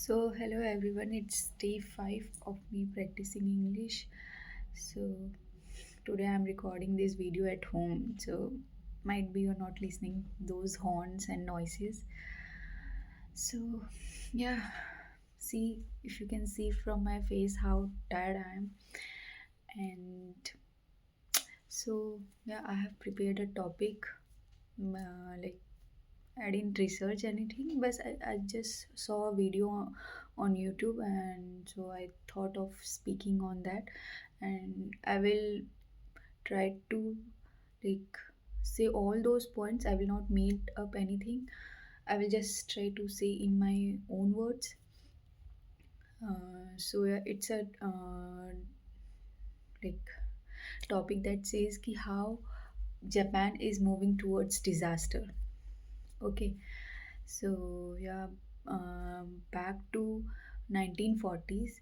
Hello everyone, it's day 5 of me practicing English. So, today I'm recording this video at home, so might be you're not listening those horns and noises. So, yeah, see if you can see from my face how tired I am. And yeah, I have prepared a topic like I didn't research anything, but I just saw a video on YouTube, and so I thought of speaking on that. And I will try to like say all those points. I will not make up anything. I will just try to say in my own words. Yeah, it's a like topic that says ki how Japan is moving towards disaster. Okay, so yeah, back to 1940s.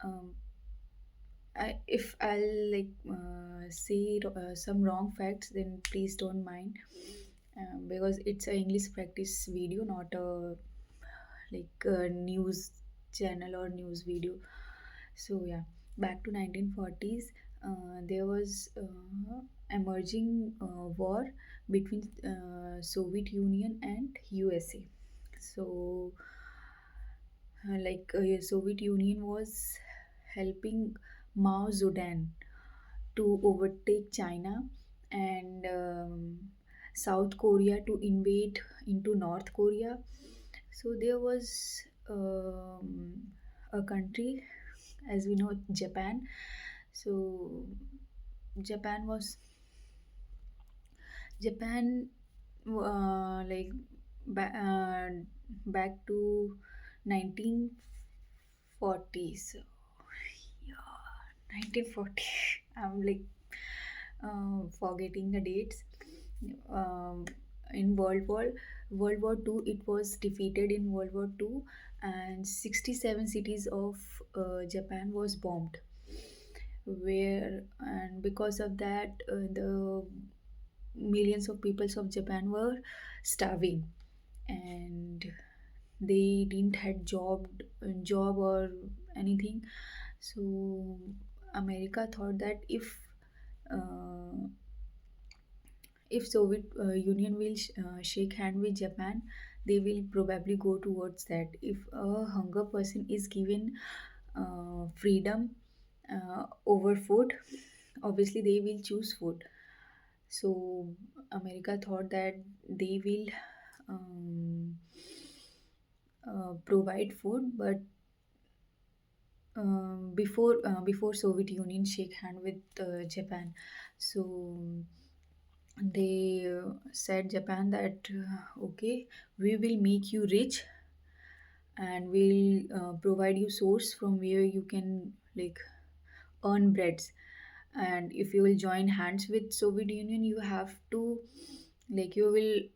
Um, if I'll say some wrong facts, then please don't mind, because it's a English practice video, not a a news channel or news video. So yeah, back to 1940s. There was emerging war between Soviet Union and USA. So Soviet Union was helping Mao Zedong to overtake China, and South Korea to invade into North Korea. So there was a country, as we know, Japan. So Japan was Japan, like back to 1940s. Yeah, 1940. I'm forgetting the dates. Um, in World War II, it was defeated in World War II, and 67 cities of Japan was bombed. Where and because of that, the millions of peoples of Japan were starving, and they didn't had job or anything. So America thought that uh, if Soviet Union will shake hand with Japan, they will probably go towards that. If a hunger person is given freedom over food, obviously they will choose food. So America thought that they will um, provide food, but before Soviet Union shake hand with Japan, so they said Japan that okay, we will make you rich, and we'll provide you source from where you can earn breads. And if you will join hands with Soviet Union, you have to you will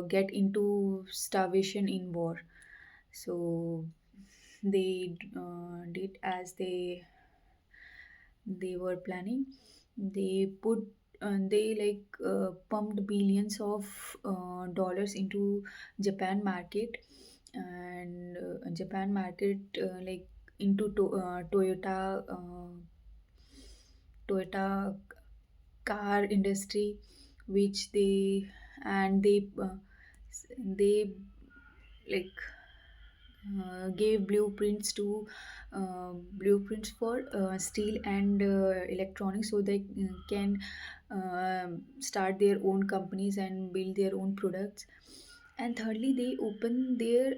get into starvation in war. So they did as they were planning. They put they pumped billions of dollars into Japan market, and Japan market into Toyota car industry, which they like gave blueprints for steel and electronics, so they can start their own companies and build their own products. And thirdly, they open their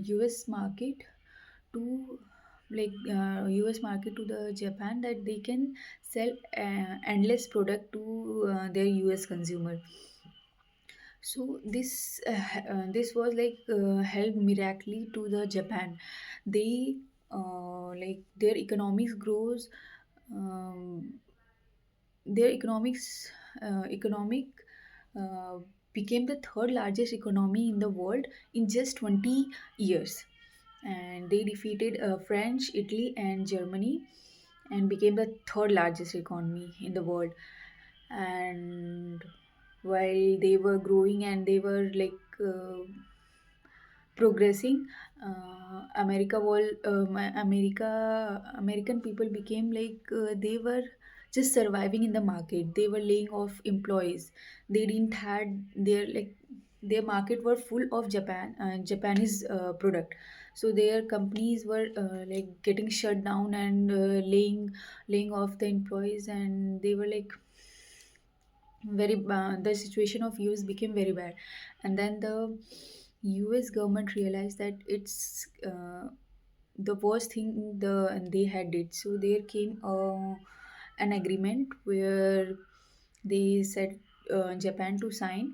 US market to US market to the Japan, that they can sell endless product to their US consumer. So this was helped miraculously to the Japan. They their economics grows. Um, their economic uh, became the third largest economy in the world in just 20 years, and they defeated French, Italy, and Germany, and became the third largest economy in the world. And while they were growing and they were progressing, American people became like they were just surviving in the market. They were laying off employees. They didn't had their like their market were full of Japanese product. So their companies were like getting shut down and laying off the employees, and they were like very the situation of US became very bad. And then the US government realized that it's the worst thing they had did. So there came an agreement where they said Japan to sign,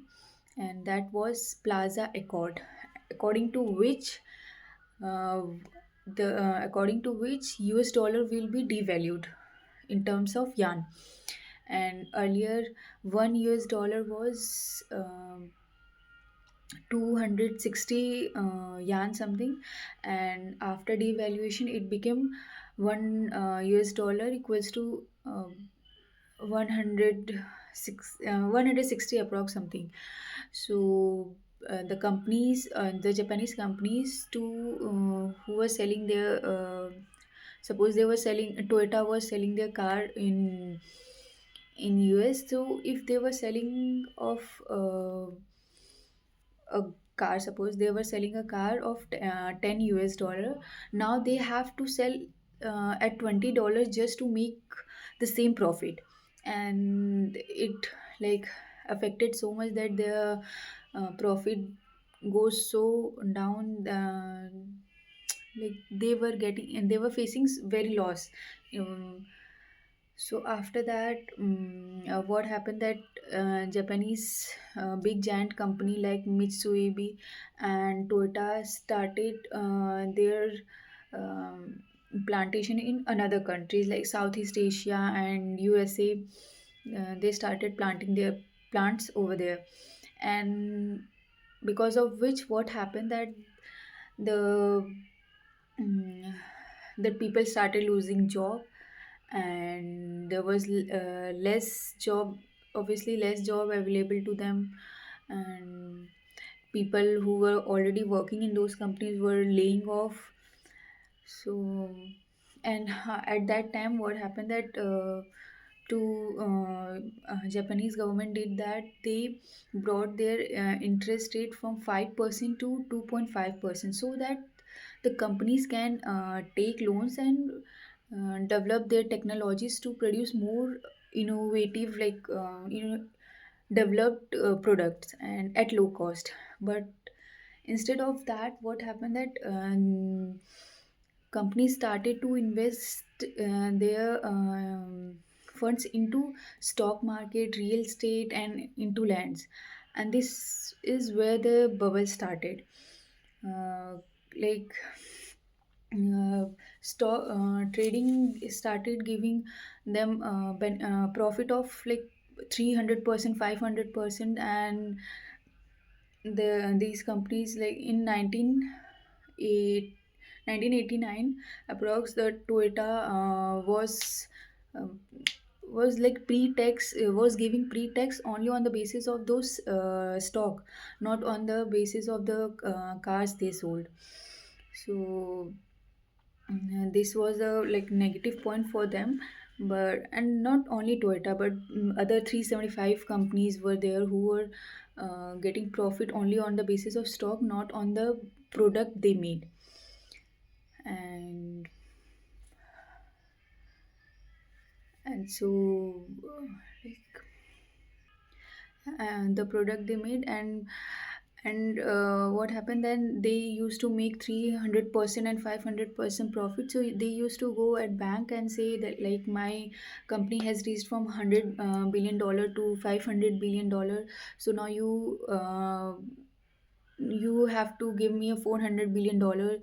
and that was Plaza Accord, according to which uh, according to which US dollar will be devalued in terms of yuan. And earlier, one US dollar was 260 yuan something, and after devaluation, it became one US dollar equals to 160 approx something. So the Japanese companies to who were selling their suppose they were selling Toyota was selling their car in US. So if they were selling of a car, suppose they were selling a car of 10 US dollar, now they have to sell at $20 just to make the same profit. And it like affected so much that the profit goes so down, like they were getting and they were facing very loss. um, so after that, what happened that Japanese big giant company like Mitsubishi and Toyota started their um, plantation in another countries like Southeast Asia and USA. They started planting their plants over there, and because of which, what happened that the mm, the people started losing job, and there was less job, obviously less job available to them. And people who were already working in those companies were laying off. So, and at that time, what happened that to Japanese government did that they brought their interest rate from 5% to 2.5%, so that the companies can take loans and develop their technologies to produce more innovative, like developed products and at low cost. But instead of that, what happened that companies started to invest their funds into stock market, real estate, and into lands. And this is where the bubble started. uh, like stock trading started giving them profit of like 300%, 500%. And these companies, like in 1989 approx, the Toyota was like pre-tax, was giving pre-tax only on the basis of those stock, not on the basis of the cars they sold. So this was a like negative point for them. But and not only Toyota, but other 375 companies were there who were getting profit only on the basis of stock, not on the product they made. And and so like the product they made. And what happened then, they used to make 300% and 500% profit. So they used to go at bank and say that like my company has reached from 100 billion dollar to 500 billion dollar. So now you have to give me a 400 billion dollar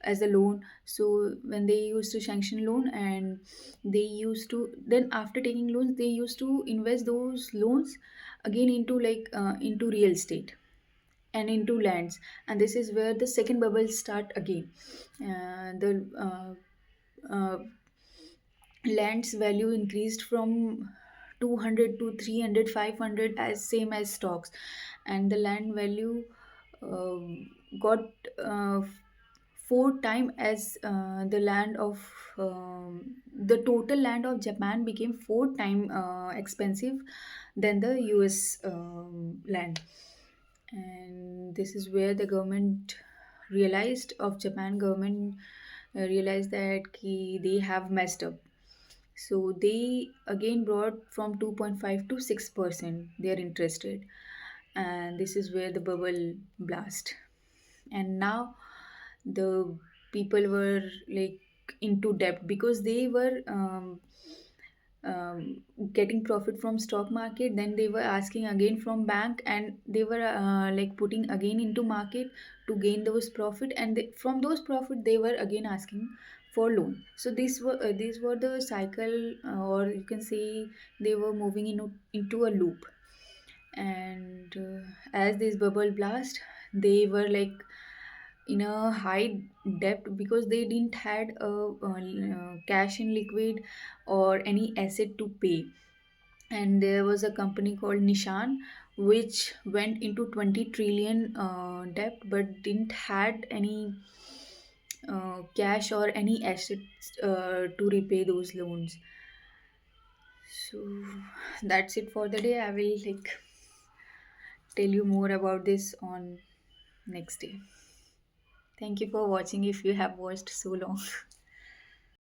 as a loan. So when they used to sanction loan, and they used to then after taking loans, they used to invest those loans again into like into real estate and into lands. And this is where the second bubble start again. The uh, land's value increased from 200 to 300, 500, as same as stocks. And the land value got four time as the total land of Japan became four time expensive than the US land. And this is where the government realized of Japan government realized that they have messed up. So they again brought from 2.5 to 6% their interest rate, and this is where the bubble blast. And now the people were like into debt because they were getting profit from stock market, then they were asking again from bank, and they were like putting again into market to gain those profit, and from those profit they were again asking for loan. So these were the cycle, or you can say they were moving into a loop. And as this bubble blast, they were like in a high debt because they didn't had cash in liquid or any asset to pay. And there was a company called Nishan which went into 20 trillion debt but didn't had any cash or any assets to repay those loans. So that's it for the day. I will like tell you more about this on next day. Thank you for watching if you have watched so long.